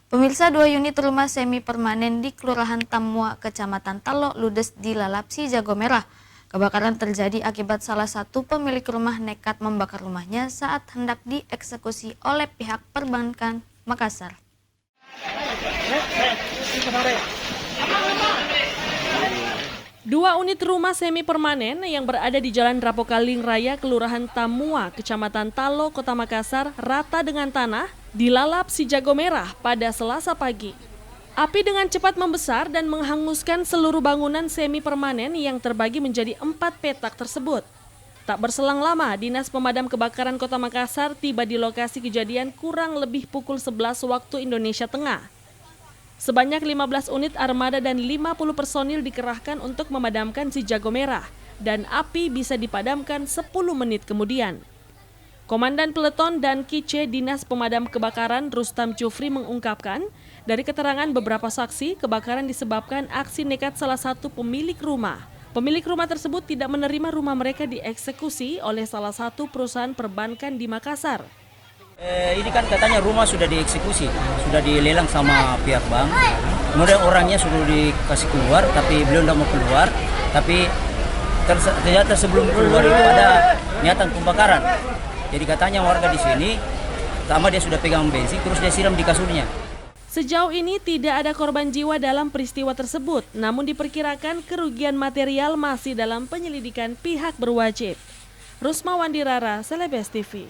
Pemirsa, 2 unit rumah semi permanen di Kelurahan Tamua, Kecamatan Talo, ludes dilalap si jago merah. Kebakaran terjadi akibat salah satu pemilik rumah nekat membakar rumahnya saat hendak dieksekusi oleh pihak perbankan Makassar. Dua unit rumah semi permanen yang berada di Jalan Rapokaling Raya, Kelurahan Tamua, Kecamatan Talo, Kota Makassar, rata dengan tanah, dilalap si jago merah pada Selasa pagi. Api dengan cepat membesar dan menghanguskan seluruh bangunan semi permanen yang terbagi menjadi 4 petak tersebut. Tak berselang lama, Dinas Pemadam Kebakaran Kota Makassar tiba di lokasi kejadian kurang lebih pukul 11 waktu Indonesia Tengah. Sebanyak 15 unit armada dan 50 personil dikerahkan untuk memadamkan si jago merah dan api bisa dipadamkan 10 menit kemudian. Komandan Peleton dan Kice Dinas Pemadam Kebakaran Rustam Jufri mengungkapkan, dari keterangan beberapa saksi, kebakaran disebabkan aksi nekat salah satu pemilik rumah. Pemilik rumah tersebut tidak menerima rumah mereka dieksekusi oleh salah satu perusahaan perbankan di Makassar. Ini kan katanya rumah sudah dieksekusi, sudah dilelang sama pihak bank. Kemudian orangnya sudah dikasih keluar, tapi belum mau keluar. Tapi ternyata sebelum keluar itu ada niatan pembakaran. Jadi katanya warga di sini, pertama dia sudah pegang bensin, terus dia siram di kasurnya. Sejauh ini tidak ada korban jiwa dalam peristiwa tersebut, namun diperkirakan kerugian material masih dalam penyelidikan pihak berwajib. Rusma Wandirara, Celebes TV.